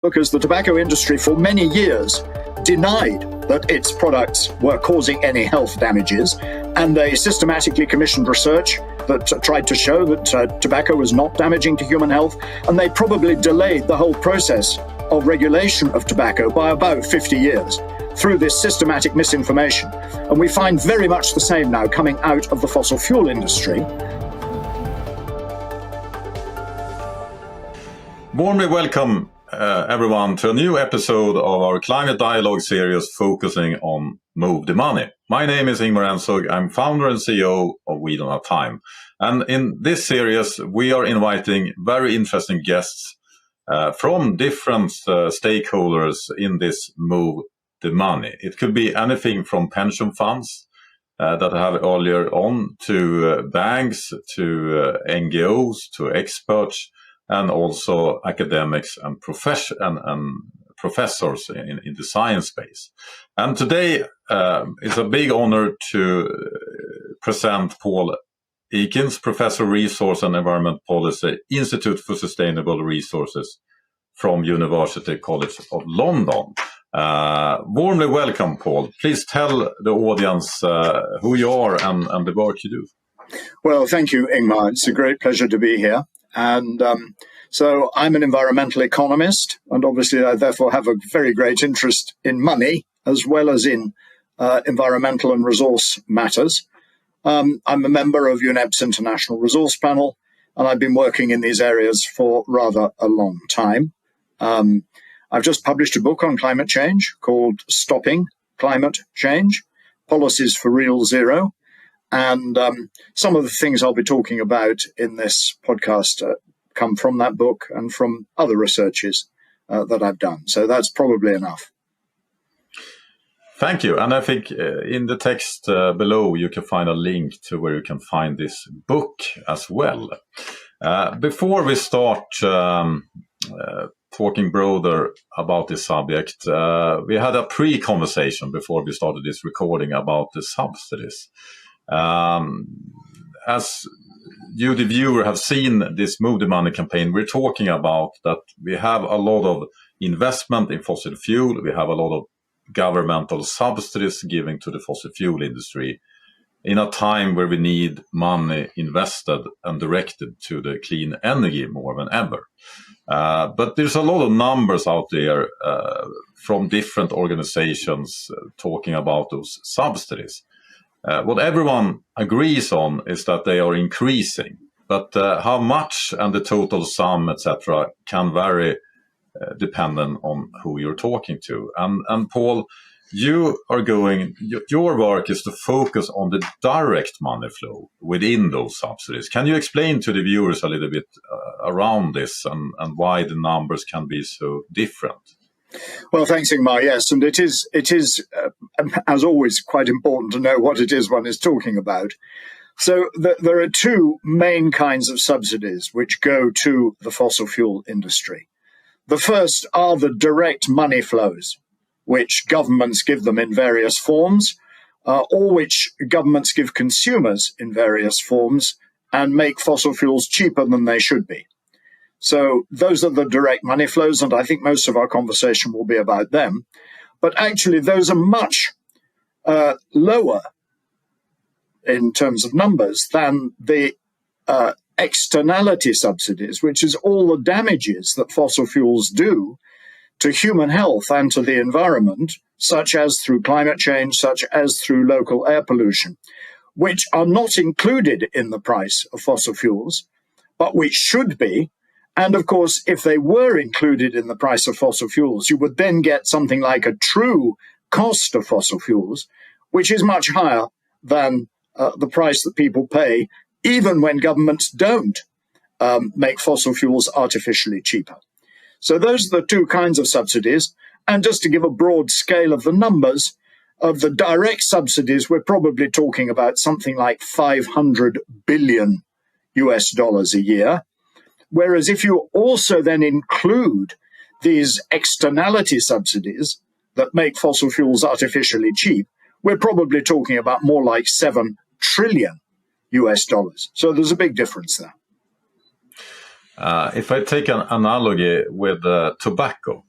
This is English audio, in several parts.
because the tobacco industry for many years denied that its products were causing any health damages, and they systematically commissioned research that tried to show that tobacco was not damaging to human health, and they probably delayed the whole process of regulation of tobacco by about 50 years through this systematic misinformation. And we find very much the same now coming out of the fossil fuel industry. Warmly welcome everyone to a new episode of our Climate Dialogue series focusing on Move the Money. My name is Ingmar Ensog. I'm founder and CEO of We Don't Have Time. And in this series, we are inviting very interesting guests from different stakeholders in this Move the Money. It could be anything from pension funds that I have earlier on to banks, to NGOs, to experts, and also academics and professors in the science space. And today it's a big honor to present Paul Ekins, Professor of Resource and Environment Policy, Institute for Sustainable Resources from University College of London. Warmly welcome, Paul. Please tell the audience who you are and the work you do. Well, thank you, Ingmar. It's a great pleasure to be here. And so I'm an environmental economist, and obviously I therefore have a very great interest in money as well as in environmental and resource matters. I'm a member of UNEP's International Resource Panel, and I've been working in these areas for rather a long time. I've just published a book on climate change called Stopping Climate Change, Policies for Real Zero. And some of the things I'll be talking about in this podcast come from that book and from other researches that I've done. So that's probably enough. Thank you. And I think in the text below, you can find a link to where you can find this book as well. Before we start talking broader about this subject, we had a pre-conversation before we started this recording about the subsidies. As you, the viewer, have seen this Move the Money campaign, we're talking about that we have a lot of investment in fossil fuel. We have a lot of governmental subsidies given to the fossil fuel industry in a time where we need money invested and directed to the clean energy more than ever. But there's a lot of numbers out there from different organizations talking about those subsidies. What everyone agrees on is that they are increasing, but how much and the total sum, etc., can vary depending on who you're talking to. And Paul, your work is to focus on the direct money flow within those subsidies. Can you explain to the viewers a little bit around this and why the numbers can be so different? Well, thanks, Ingmar. Yes, and it is, as always, quite important to know what it is one is talking about. So there are two main kinds of subsidies which go to the fossil fuel industry. The first are the direct money flows, which governments give them in various forms, or which governments give consumers in various forms and make fossil fuels cheaper than they should be. So those are the direct money flows, and I think most of our conversation will be about them. But actually, those are much lower in terms of numbers than the externality subsidies, which is all the damages that fossil fuels do to human health and to the environment, such as through climate change, such as through local air pollution, which are not included in the price of fossil fuels, but which should be. And of course, if they were included in the price of fossil fuels, you would then get something like a true cost of fossil fuels, which is much higher than the price that people pay, even when governments don't make fossil fuels artificially cheaper. So those are the two kinds of subsidies. And just to give a broad scale of the numbers, of the direct subsidies, we're probably talking about something like $500 billion a year. Whereas if you also then include these externality subsidies that make fossil fuels artificially cheap, we're probably talking about more like $7 trillion. So there's a big difference there. If I take an analogy with tobacco,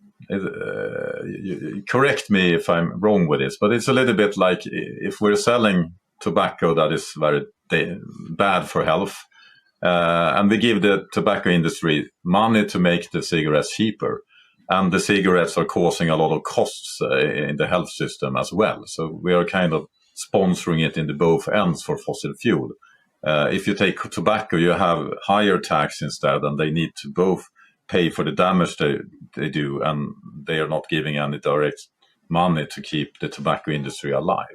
correct me if I'm wrong with this, but it's a little bit like if we're selling tobacco that is very bad for health, and we give the tobacco industry money to make the cigarettes cheaper, and the cigarettes are causing a lot of costs in the health system as well. So we are kind of sponsoring it in the both ends for fossil fuel. If you take tobacco, you have higher tax instead, and they need to both pay for the damage they do, and they are not giving any direct money to keep the tobacco industry alive.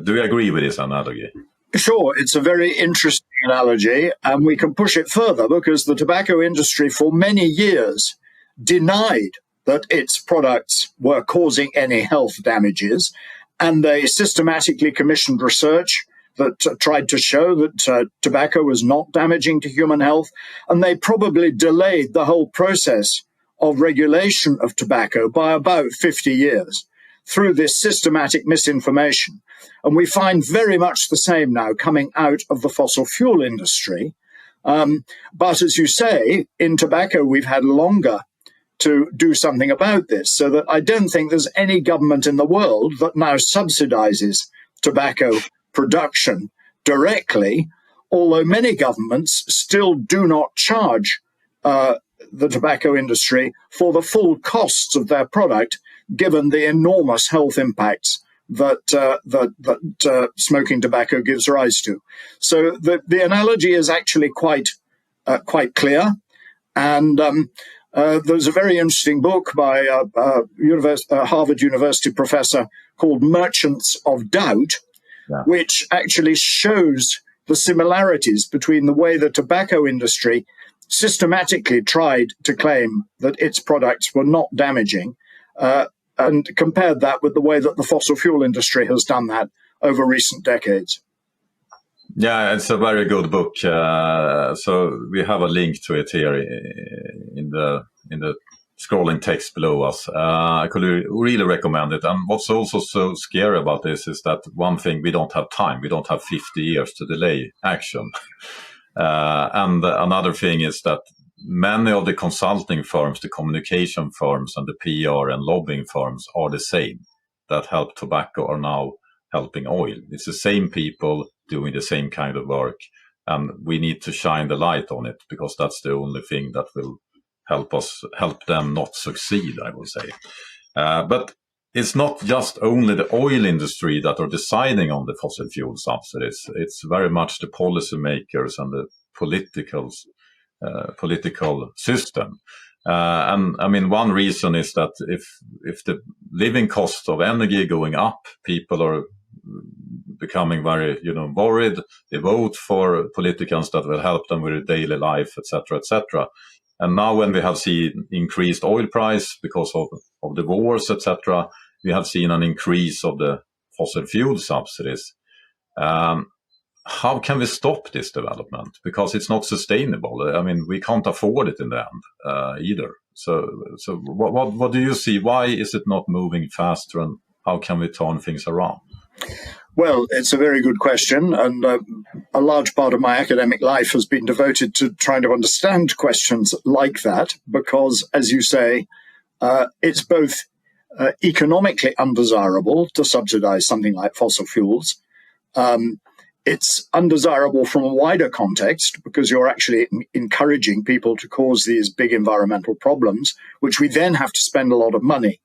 Do you agree with this analogy? Sure, it's a very interesting analogy, and we can push it further because the tobacco industry for many years denied that its products were causing any health damages, and they systematically commissioned research that tried to show that tobacco was not damaging to human health, and they probably delayed the whole process of regulation of tobacco by about 50 years through this systematic misinformation. And we find very much the same now coming out of the fossil fuel industry. But as you say, in tobacco, we've had longer to do something about this, so that I don't think there's any government in the world that now subsidizes tobacco production directly, although many governments still do not charge the tobacco industry for the full costs of their product, given the enormous health impacts that smoking tobacco gives rise to. So the analogy is actually quite clear, and there's a very interesting book by a Harvard University professor called Merchants of Doubt, which actually shows the similarities between the way the tobacco industry systematically tried to claim that its products were not damaging, and compared that with the way that the fossil fuel industry has done that over recent decades. Yeah, it's a very good book. So we have a link to it here in the scrolling text below us. I could really recommend it. And what's also so scary about this is that one thing, we don't have time. We don't have 50 years to delay action. And another thing is that many of the consulting firms, the communication firms, and the PR and lobbying firms are the same that help tobacco are now helping oil. It's the same people doing the same kind of work, and we need to shine the light on it because that's the only thing that will help them not succeed, I would say. But it's not just only the oil industry that are deciding on the fossil fuel subsidies. It's very much the policymakers and the political system. And I mean, one reason is that if the living cost of energy going up, people are becoming very, worried. They vote for politicians that will help them with their daily life, etc., etc. And now when we have seen increased oil price because of the wars, etc., we have seen an increase of the fossil fuel subsidies. How can we stop this development? Because it's not sustainable. I mean, we can't afford it in the end either. So what do you see? Why is it not moving faster, and how can we turn things around? Well, it's a very good question, and a large part of my academic life has been devoted to trying to understand questions like that, because, as you say, it's both economically undesirable to subsidize something like fossil fuels. It's undesirable from a wider context because you're actually encouraging people to cause these big environmental problems, which we then have to spend a lot of money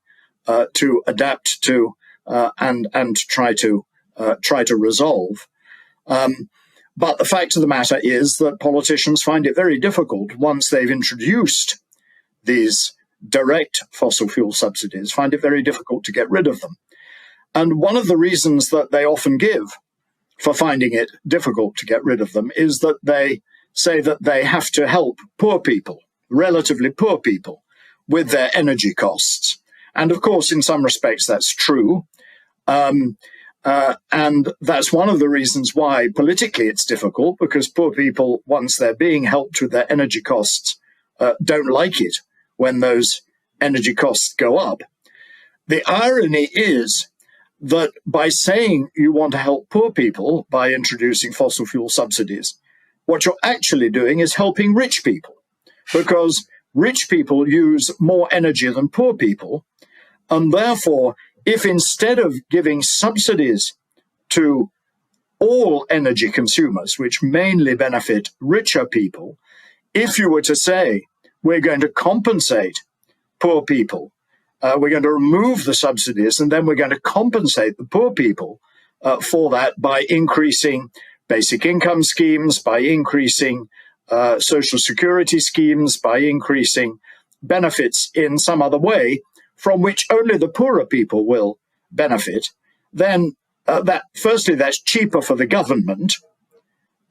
to adapt to and try to resolve. But the fact of the matter is that politicians find it very difficult once they've introduced these direct fossil fuel subsidies, find it very difficult to get rid of them. And one of the reasons that they often give for finding it difficult to get rid of them is that they say that they have to help poor people, relatively poor people, with their energy costs. And of course, in some respects, that's true. And that's one of the reasons why politically it's difficult, because poor people, once they're being helped with their energy costs, don't like it when those energy costs go up. The irony is that by saying you want to help poor people by introducing fossil fuel subsidies, what you're actually doing is helping rich people, because rich people use more energy than poor people. And therefore, if instead of giving subsidies to all energy consumers, which mainly benefit richer people, if you were to say, we're going to compensate poor people, we're going to remove the subsidies, and then we're going to compensate the poor people for that by increasing basic income schemes, by increasing social security schemes, by increasing benefits in some other way from which only the poorer people will benefit, then firstly, that's cheaper for the government.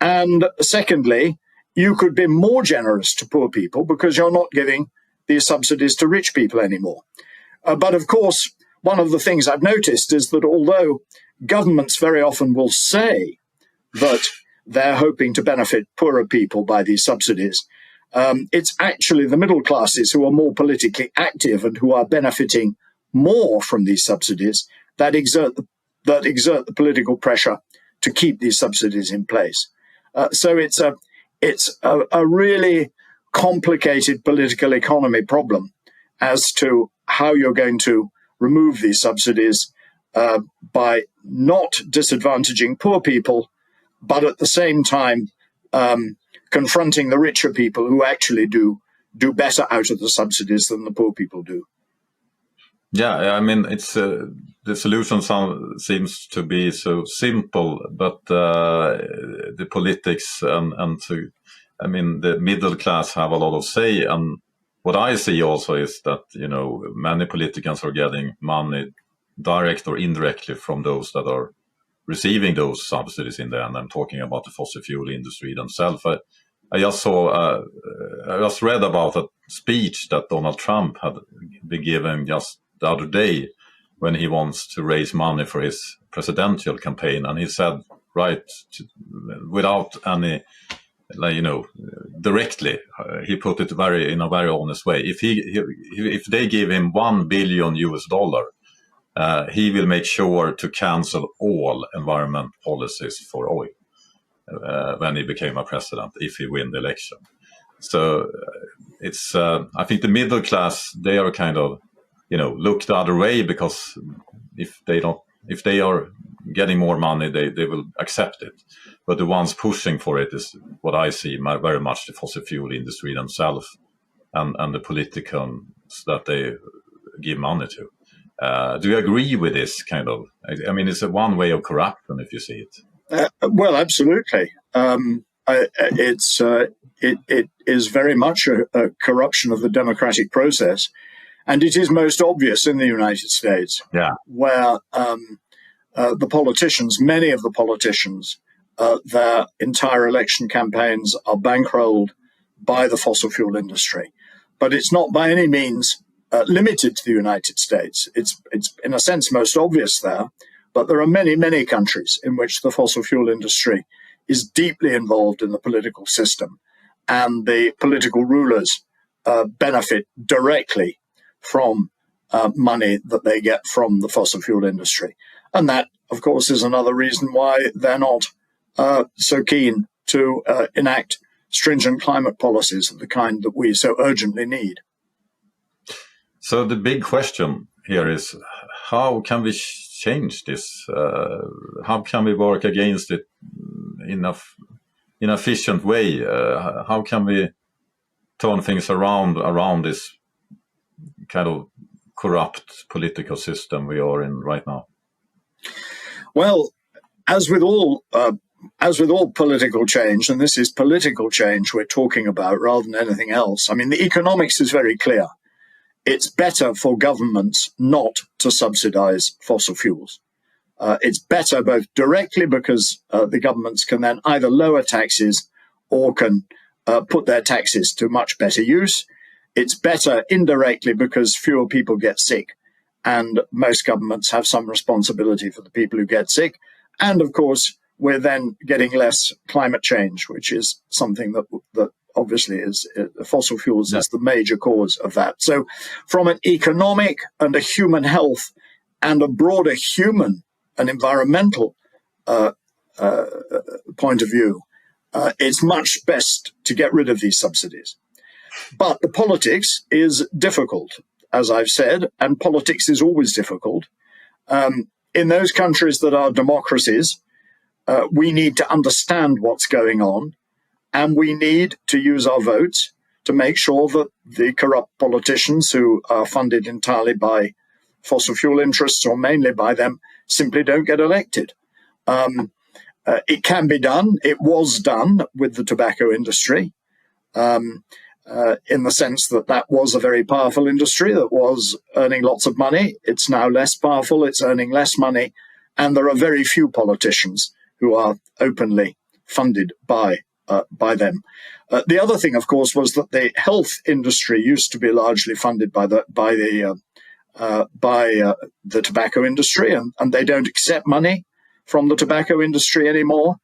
And secondly, you could be more generous to poor people because you're not giving these subsidies to rich people anymore. But of course, one of the things I've noticed is that although governments very often will say that they're hoping to benefit poorer people by these subsidies, it's actually the middle classes who are more politically active and who are benefiting more from these subsidies that exert the political pressure to keep these subsidies in place. So it's a really complicated political economy problem as to how you're going to remove these subsidies by not disadvantaging poor people, but at the same time confronting the richer people who actually do better out of the subsidies than the poor people do. Yeah, I mean, it's the solution seems to be so simple, but the politics and the middle class have a lot of say. And what I see also is that, many politicians are getting money direct or indirectly from those that are receiving those subsidies in the end. I'm talking about the fossil fuel industry themselves. I just read about a speech that Donald Trump had been given just the other day when he wants to raise money for his presidential campaign. And he said, without any, directly, he put it in a very honest way. If they give him $1 billion, he will make sure to cancel all environment policies for oil when he became a president, if he win the election. So it's, I think the middle class, they are kind of, look the other way, because if they are getting more money, they will accept it. But the ones pushing for it is what I see very much the fossil fuel industry themselves and the politicians that they give money to. Do you agree with this kind of? I mean, it's one way of corruption if you see it. Well, absolutely. It is very much a corruption of the democratic process. And it is most obvious in the United States, where the politicians, many of the politicians, their entire election campaigns are bankrolled by the fossil fuel industry. But it's not by any means limited to the United States. It's in a sense most obvious there, but there are many, many countries in which the fossil fuel industry is deeply involved in the political system, and the political rulers benefit directly from money that they get from the fossil fuel industry. And that, of course, is another reason why they're not so keen to enact stringent climate policies of the kind that we so urgently need. So the big question here is, how can we change this? How can we work against it in an efficient way? How can we turn things around this kind of corrupt political system we are in right now? Well, as with all political change, and this is political change we're talking about rather than anything else, I mean, the economics is very clear. It's better for governments not to subsidize fossil fuels. It's better both directly because the governments can then either lower taxes or can put their taxes to much better use. It's better indirectly because fewer people get sick, and most governments have some responsibility for the people who get sick. And of course, we're then getting less climate change, which is something that obviously is fossil fuels is the major cause of that. So from an economic and a human health and a broader human and environmental point of view, it's much best to get rid of these subsidies. But the politics is difficult, as I've said, and politics is always difficult. In those countries that are democracies, we need to understand what's going on, and we need to use our votes to make sure that the corrupt politicians who are funded entirely by fossil fuel interests, or mainly by them, simply don't get elected. It can be done. It was done with the tobacco industry, in the sense that that was a very powerful industry that was earning lots of money. It's now less powerful. It's earning less money. And there are very few politicians who are openly funded by them. The other thing, of course, was that the health industry used to be largely funded by the tobacco industry, and they don't accept money from the tobacco industry anymore,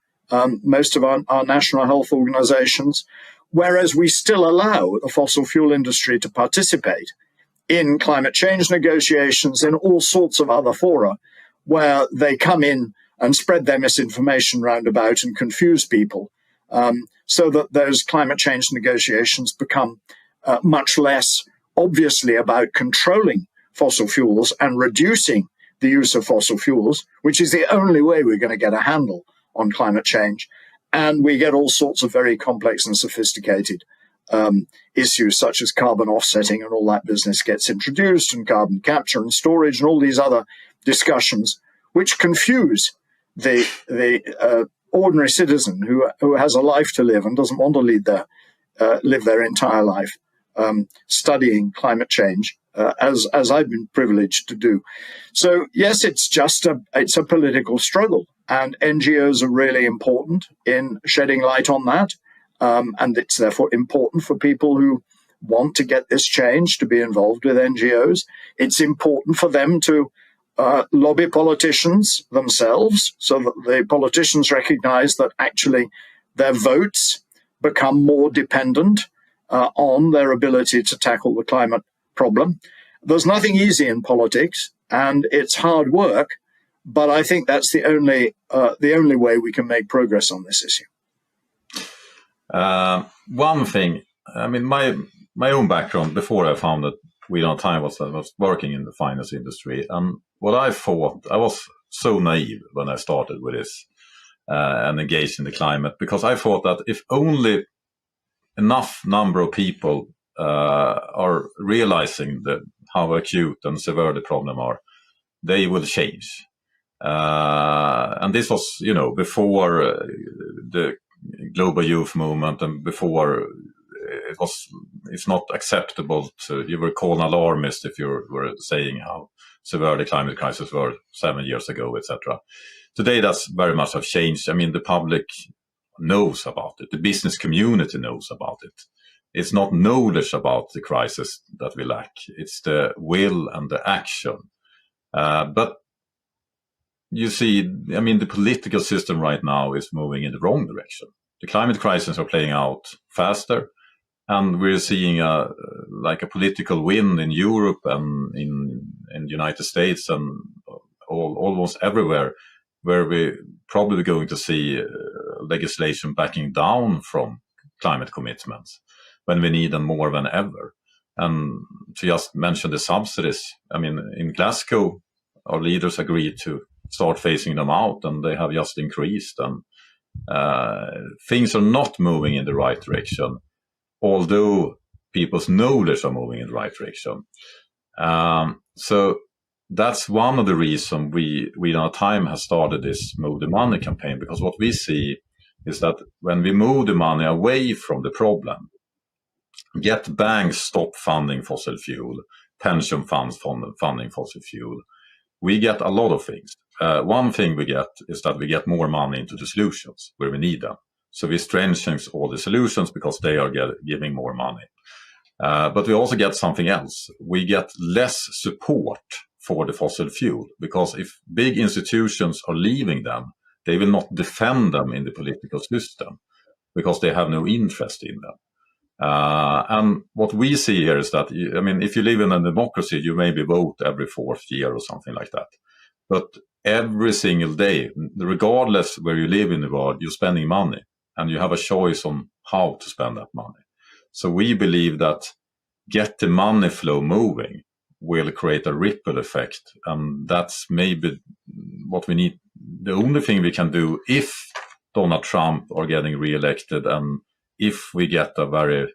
most of our national health organizations, whereas we still allow the fossil fuel industry to participate in climate change negotiations, in all sorts of other fora, where they come in and spread their misinformation roundabout and confuse people, so that those climate change negotiations become much less obviously about controlling fossil fuels and reducing the use of fossil fuels, which is the only way we're going to get a handle on climate change. And we get all sorts of very complex and sophisticated issues such as carbon offsetting, and all that business gets introduced, and carbon capture and storage and all these other discussions, which confuse the ordinary citizen who has a life to live and doesn't want to live their entire life studying climate change, as I've been privileged to do. So yes, it's a political struggle, and NGOs are really important in shedding light on that, and it's therefore important for people who want to get this change to be involved with NGOs. It's important for them to lobby politicians themselves, so that the politicians recognize that actually their votes become more dependent on their ability to tackle the climate problem. There's nothing easy in politics, and it's hard work, but I think that's the only way we can make progress on this issue. One thing, I mean, my own background before I founded We Don't Time was I was working in the finance industry, and what I thought, I was so naive when I started with this and engaged in the climate, because I thought that if only enough number of people are realizing how acute and severe the problem are, they will change. And this was, before the global youth movement, and before it's not acceptable you were called an alarmist if you were saying how severe the climate crisis were 7 years ago, etc. Today, that's very much have changed. I mean, the public knows about it. The business community knows about it. It's not knowledge about the crisis that we lack. It's the will and the action. But you see, I mean, the political system right now is moving in the wrong direction. The climate crisis are playing out faster, and we're seeing a political wind in Europe and in the United States and almost everywhere, where we're probably going to see legislation backing down from climate commitments when we need them more than ever. And to just mention the subsidies, I mean, in Glasgow, our leaders agreed to start phasing them out, and they have just increased. And things are not moving in the right direction, although people's knowledge are moving in the right direction. So that's one of the reasons we in our time has started this Move the Money campaign, because what we see is that when we move the money away from the problem, get banks stop funding fossil fuel, pension funds funding fossil fuel, we get a lot of things. One thing we get is that we get more money into the solutions where we need them. So we strengthen all the solutions because they are giving more money. But we also get something else. We get less support for the fossil fuel, because if big institutions are leaving them, they will not defend them in the political system because they have no interest in them. And what we see here is that, I mean, if you live in a democracy, you maybe vote every 4th year or something like that. But every single day, regardless where you live in the world, you're spending money, and you have a choice on how to spend that money. So we believe that get the money flow moving will create a ripple effect. And that's maybe what we need. The only thing we can do if Donald Trump are getting reelected and if we get a very,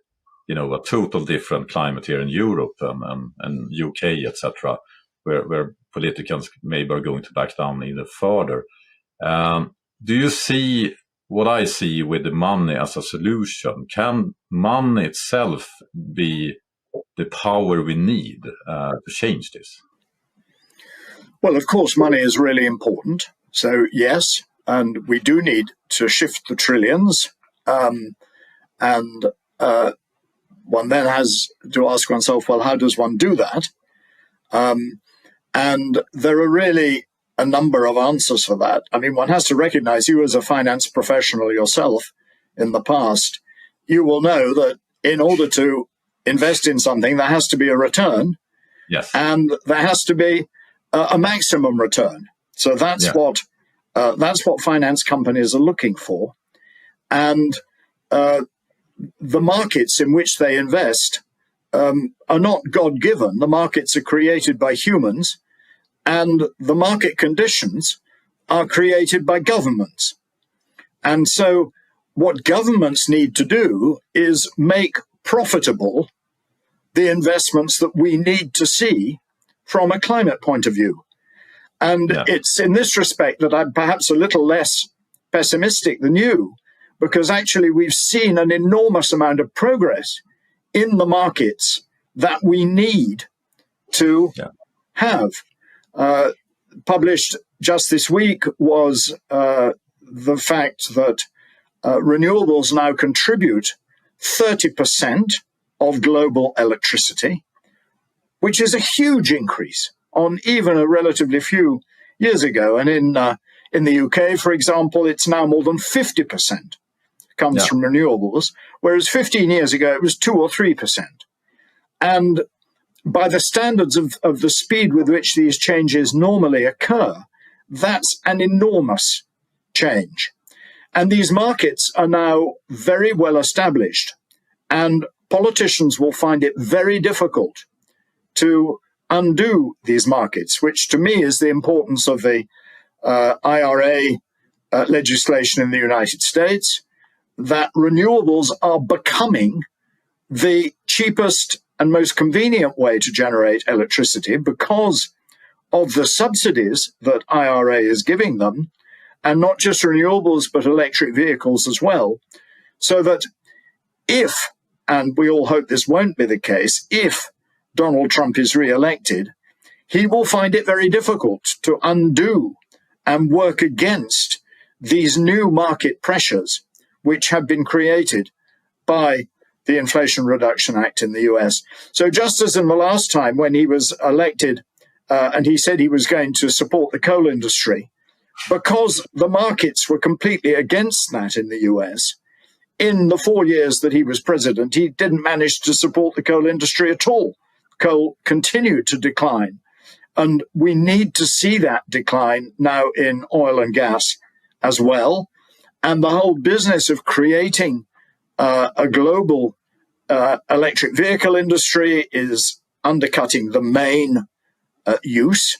a total different climate here in Europe and UK, etc., where politicians maybe are going to back down even further. Do you see what I see with the money as a solution? Can money itself be the power we need to change this? Well, of course, money is really important. So, yes, and we do need to shift the trillions. And one then has to ask oneself, well, how does one do that? And there are really a number of answers for that. I mean, one has to recognize, you as a finance professional yourself in the past, you will know that in order to invest in something, there has to be a return. Yes. And there has to be a maximum return. So that's what finance companies are looking for. And the markets in which they invest are not God-given. The markets are created by humans, and the market conditions are created by governments. And so what governments need to do is make profitable the investments that we need to see from a climate point of view. And it's in this respect that I'm perhaps a little less pessimistic than you, because actually we've seen an enormous amount of progress in the markets that we need to have. Published just this week was the fact that renewables now contribute 30% of global electricity, which is a huge increase on even a relatively few years ago. And in the UK, for example, it's now more than 50% comes from renewables, whereas 15 years ago it was 2 or 3%. And by the standards of the speed with which these changes normally occur, that's an enormous change. And these markets are now very well established, and politicians will find it very difficult to undo these markets, which to me is the importance of the IRA legislation in the United States, that renewables are becoming the cheapest and most convenient way to generate electricity because of the subsidies that IRA is giving them, and not just renewables, but electric vehicles as well. So that if, and we all hope this won't be the case, if Donald Trump is re-elected, he will find it very difficult to undo and work against these new market pressures which have been created by the Inflation Reduction Act in the US. So just as in the last time when he was elected and he said he was going to support the coal industry, because the markets were completely against that in the US, in the 4 years that he was president, he didn't manage to support the coal industry at all. Coal continued to decline. And we need to see that decline now in oil and gas as well. And the whole business of creating a global electric vehicle industry is undercutting the main use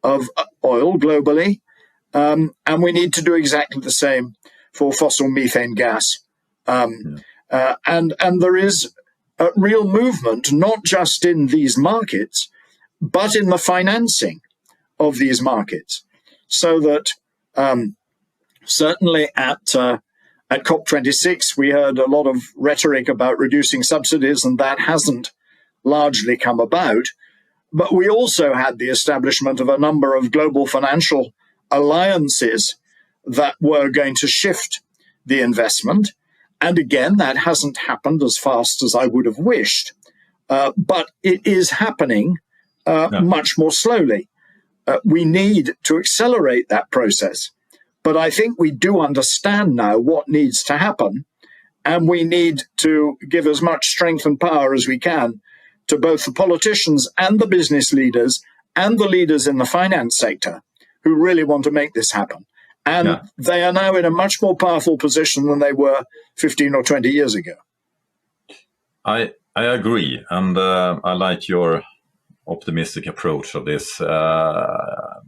of oil globally. And we need to do exactly the same for fossil methane gas. And there is a real movement, not just in these markets, but in the financing of these markets. So that certainly at COP26, we heard a lot of rhetoric about reducing subsidies, and that hasn't largely come about. But we also had the establishment of a number of global financial alliances that were going to shift the investment. And again, that hasn't happened as fast as I would have wished. But it is happening much more slowly. We need to accelerate that process. But I think we do understand now what needs to happen, and we need to give as much strength and power as we can to both the politicians and the business leaders and the leaders in the finance sector who really want to make this happen. And they are now in a much more powerful position than they were 15 or 20 years ago. I agree, and I like your optimistic approach of this. I'm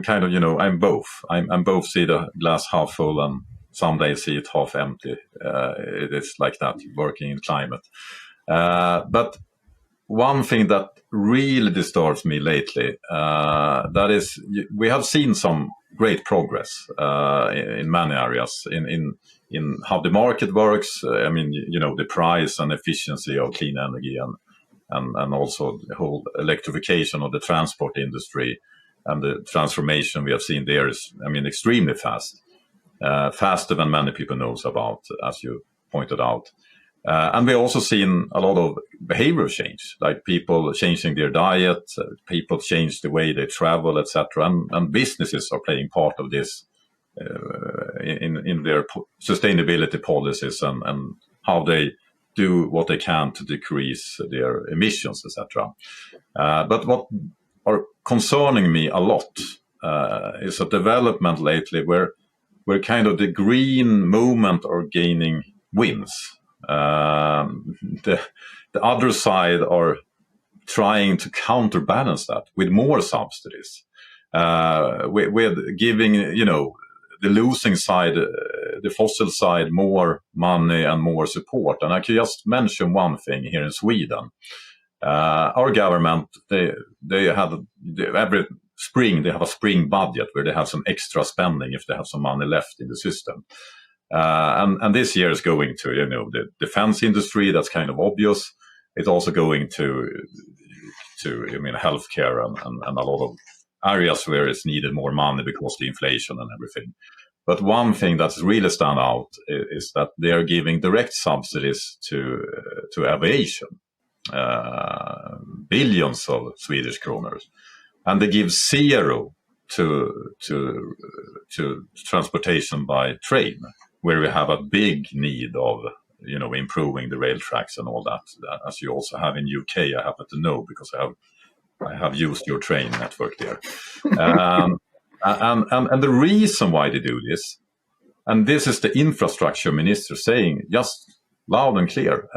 kind of, I'm both. I'm both see the glass half full and some days see it half empty. It is like that working in climate. But one thing that really disturbs me lately, that is, we have seen some great progress in many areas in how the market works. I mean, the price and efficiency of clean energy and also the whole electrification of the transport industry and the transformation we have seen there is, extremely fast, faster than many people knows about, as you pointed out. And we also seen a lot of behavioral change, like people changing their diet, people change the way they travel, etc. And businesses are playing part of this in their sustainability policies and how they do what they can to decrease their emissions, etc. But what are concerning me a lot is a development lately where kind of the green movement are gaining wins. The other side are trying to counterbalance that with more subsidies, with giving, the losing side, the fossil side, more money and more support. And I can just mention one thing here in Sweden. Our government, they have every spring, they have a spring budget where they have some extra spending if they have some money left in the system. And this year is going to, the defense industry. That's kind of obvious. It's also going to healthcare and a lot of areas where it's needed more money because of the inflation and everything. But one thing that's really stand out is that they are giving direct subsidies to aviation, billions of Swedish kronor, and they give zero to transportation by train, where we have a big need of, improving the rail tracks and all that, as you also have in UK. I happen to know because I have used your train network there. And the reason why they do this, and this is the infrastructure minister saying just loud and clear,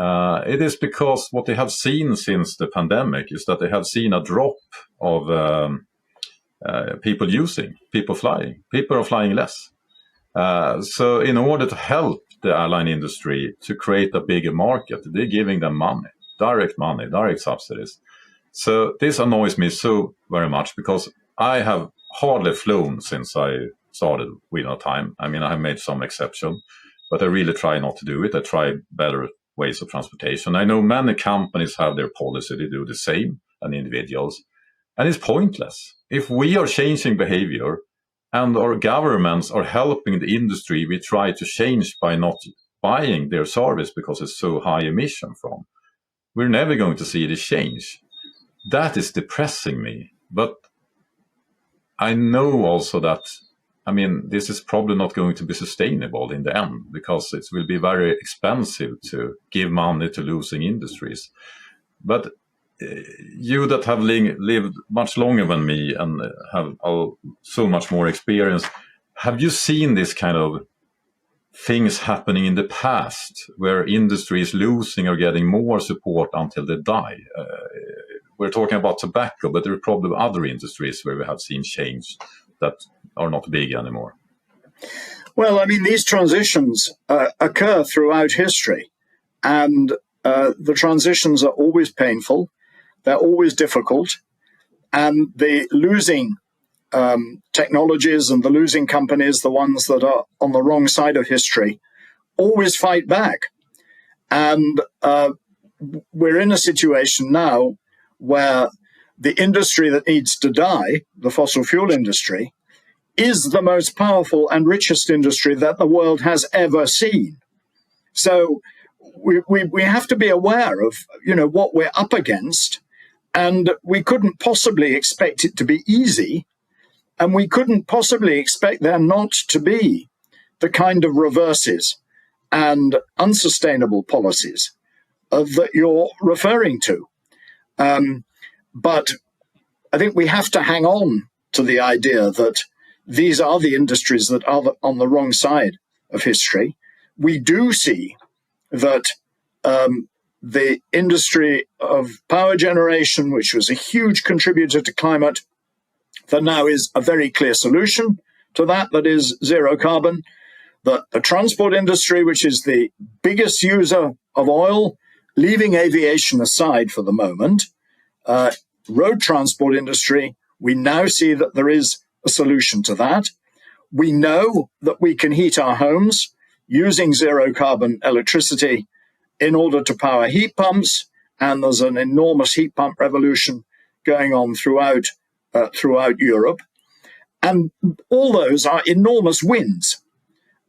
it is because what they have seen since the pandemic is that they have seen a drop of people flying. People are flying less. So in order to help the airline industry to create a bigger market, they're giving them money, direct subsidies. So this annoys me so very much because I have hardly flown since I started with time. I have made some exception, but I really try not to do it. I try better ways of transportation. I know many companies have their policy, they do the same, and individuals. And it's pointless. If we are changing behavior and our governments are helping the industry we try to change by not buying their service because it's so high emission from, we're never going to see this change. That is depressing me. But I know also that, this is probably not going to be sustainable in the end because it will be very expensive to give money to losing industries. But you that have lived much longer than me and have so much more experience, have you seen this kind of things happening in the past where industry is losing or getting more support until they die? We're talking about tobacco, but there are probably other industries where we have seen change that are not big anymore. Well, these transitions occur throughout history, and the transitions are always painful. They're always difficult, and the losing technologies and the losing companies, the ones that are on the wrong side of history, always fight back. And we're in a situation now where the industry that needs to die, the fossil fuel industry, is the most powerful and richest industry that the world has ever seen. So we have to be aware of, what we're up against. And we couldn't possibly expect it to be easy, and we couldn't possibly expect there not to be the kind of reverses and unsustainable policies that you're referring to. But I think we have to hang on to the idea that these are the industries that are on the wrong side of history. We do see that the industry of power generation, which was a huge contributor to climate, there now is a very clear solution to that, that is zero carbon. The transport industry, which is the biggest user of oil, leaving aviation aside for the moment, road transport industry, we now see that there is a solution to that. We know that we can heat our homes using zero carbon electricity in order to power heat pumps, and there's an enormous heat pump revolution going on throughout Europe. And all those are enormous wins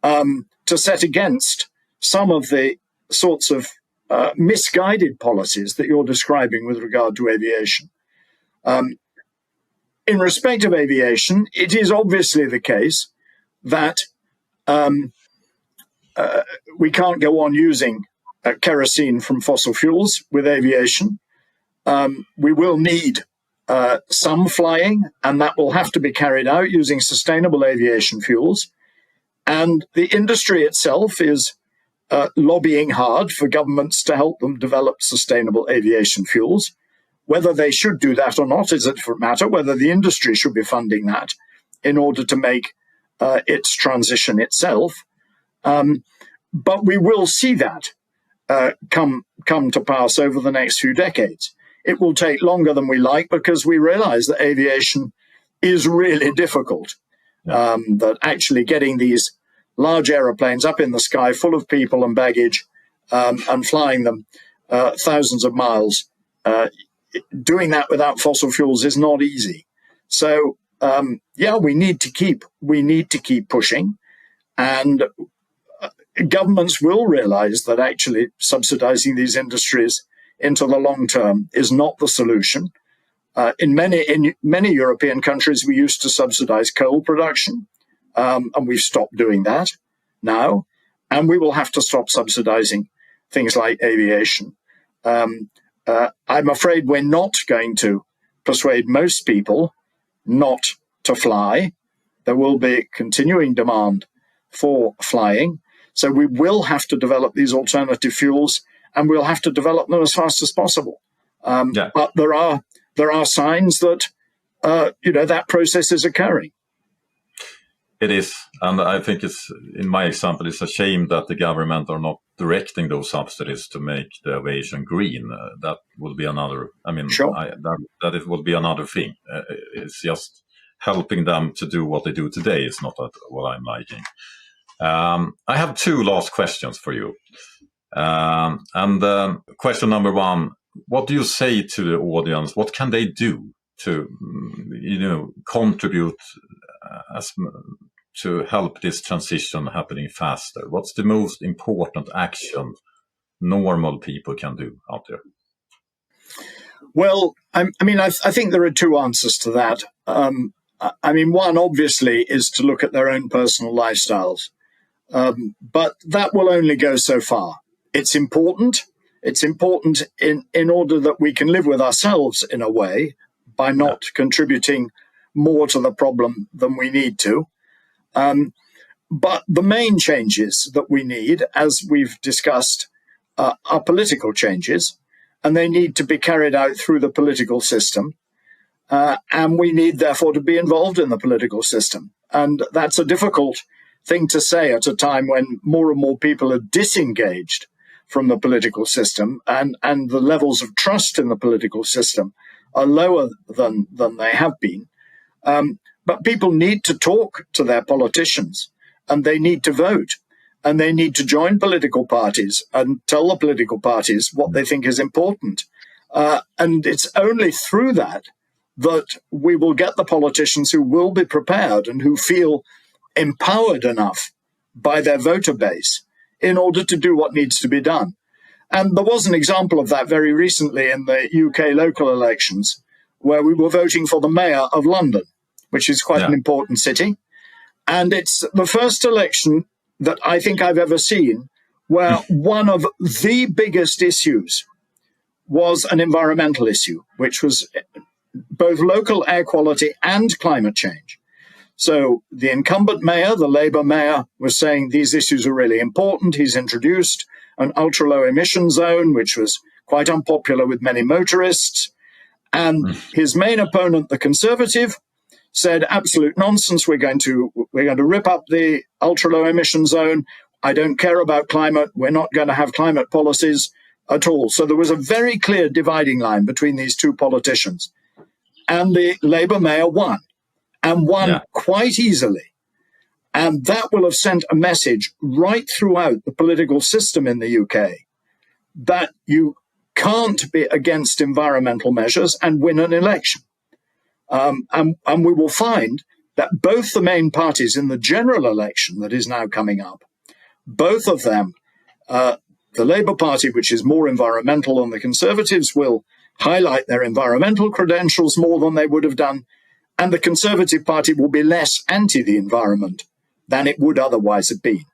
to set against some of the sorts of misguided policies that you're describing with regard to aviation. In respect of aviation, it is obviously the case that we can't go on using kerosene from fossil fuels with aviation. We will need some flying, and that will have to be carried out using sustainable aviation fuels. And the industry itself is lobbying hard for governments to help them develop sustainable aviation fuels. Whether they should do that or not is a different matter, whether the industry should be funding that in order to make its transition itself. But we will see that come to pass over the next few decades. It will take longer than we like because we realize that aviation is really difficult. That actually getting these large aeroplanes up in the sky full of people and baggage and flying them thousands of miles, doing that without fossil fuels is not easy. So we need to keep pushing, and governments will realize that actually subsidizing these industries into the long term is not the solution. In many European countries, we used to subsidize coal production, and we've stopped doing that now, and we will have to stop subsidizing things like aviation. I'm afraid we're not going to persuade most people not to fly. There will be continuing demand for flying, so we will have to develop these alternative fuels, and we'll have to develop them as fast as possible. But there are signs that that process is occurring. It is, and I think it's, in my example, it's a shame that the government are not directing those subsidies to make the aviation green. That will be another. I mean, sure. that it will be another thing. It's just helping them to do what they do today is not what I'm liking. I have two last questions for you, and question number one: what do you say to the audience? What can they do to, contribute to help this transition happening faster? What's the most important action normal people can do out there? Well, I think there are two answers to that. One obviously is to look at their own personal lifestyles, but that will only go so far. It's important. It's important in order that we can live with ourselves in a way by not contributing more to the problem than we need to. But the main changes that we need, as we've discussed, are political changes, and they need to be carried out through the political system. And we need, therefore, to be involved in the political system. And that's a difficult thing to say at a time when more and more people are disengaged from the political system, and the levels of trust in the political system are lower than they have been. But people need to talk to their politicians, and they need to vote, and they need to join political parties and tell the political parties what they think is important. And it's only through that we will get the politicians who will be prepared and who feel empowered enough by their voter base in order to do what needs to be done. And there was an example of that very recently in the UK local elections, where we were voting for the mayor of London, which is quite an important city. And it's the first election that I think I've ever seen where one of the biggest issues was an environmental issue, which was both local air quality and climate change. So the incumbent mayor, the Labour mayor, was saying these issues are really important. He's introduced an ultra-low emission zone, which was quite unpopular with many motorists. And his main opponent, the Conservative, said, absolute nonsense, we're going to rip up the ultra-low emission zone. I don't care about climate. We're not going to have climate policies at all. So there was a very clear dividing line between these two politicians. And the Labour mayor won, and won quite easily. And that will have sent a message right throughout the political system in the UK that you can't be against environmental measures and win an election. And we will find that both the main parties in the general election that is now coming up, both of them, the Labour Party, which is more environmental than the Conservatives, will highlight their environmental credentials more than they would have done, and the Conservative Party will be less anti the environment than it would otherwise have been.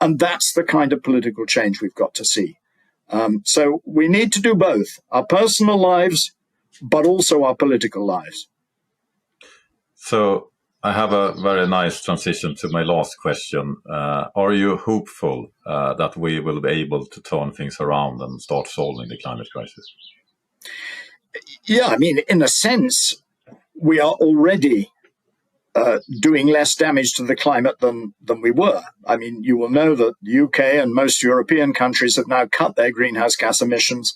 And that's the kind of political change we've got to see. So we need to do both, our personal lives, but also our political lives. So I have a very nice transition to my last question. Are you hopeful that we will be able to turn things around and start solving the climate crisis? Yeah, I mean, in a sense, we are already doing less damage to the climate than we were. I mean, you will know that the UK and most European countries have now cut their greenhouse gas emissions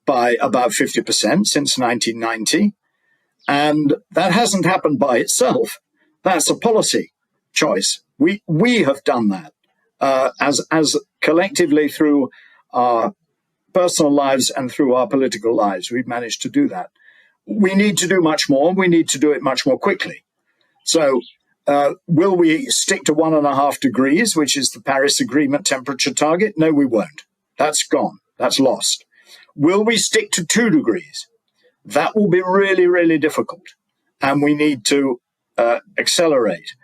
by about 50% since 1990. And that hasn't happened by itself. That's a policy choice. We have done that as collectively through our personal lives and through our political lives. We've managed to do that. We need to do much more. We need to do it much more quickly. So will we stick to 1.5 degrees, which is the Paris Agreement temperature target? No, we won't. That's gone. That's lost. Will we stick to 2 degrees? That will be really, really difficult. And we need to accelerate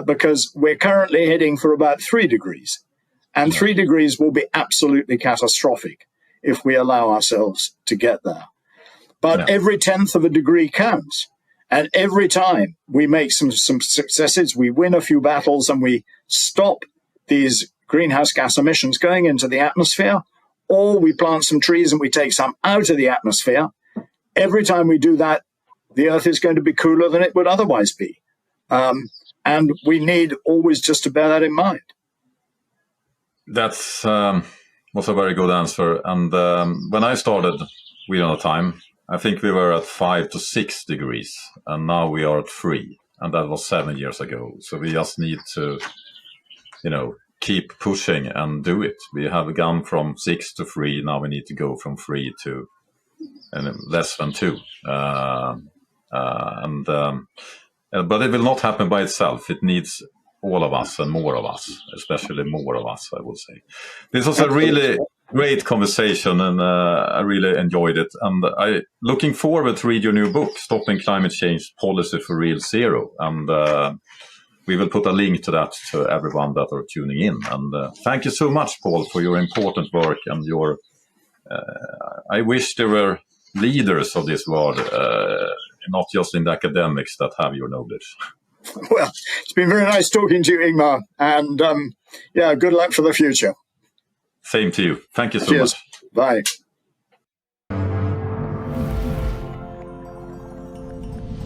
because we're currently heading for about 3 degrees. And 3 degrees will be absolutely catastrophic if we allow ourselves to get there. But every 1/10 of a degree counts. And every time we make some successes, we win a few battles and we stop these greenhouse gas emissions going into the atmosphere, or we plant some trees and we take some out of the atmosphere. Every time we do that, the Earth is going to be cooler than it would otherwise be. And we need always just to bear that in mind. That's was a very good answer. And when I started Wheel on a Time, I think we were at 5 to 6 degrees, and now we are at 3, and that was 7 years ago. So we just need to, keep pushing and do it. We have gone from 6 to 3. Now we need to go from 3 to less than 2. But it will not happen by itself. It needs all of us and more of us, especially more of us, I would say. This was a really great conversation, and I really enjoyed it. And I'm looking forward to read your new book, Stopping Climate Change Policy for Real Zero. And we will put a link to that to everyone that are tuning in. And thank you so much, Paul, for your important work and your... I wish there were leaders of this world, not just in the academics, that have your knowledge. Well, it's been very nice talking to you, Ingmar. And good luck for the future. Same to you. Thank you so much. Bye.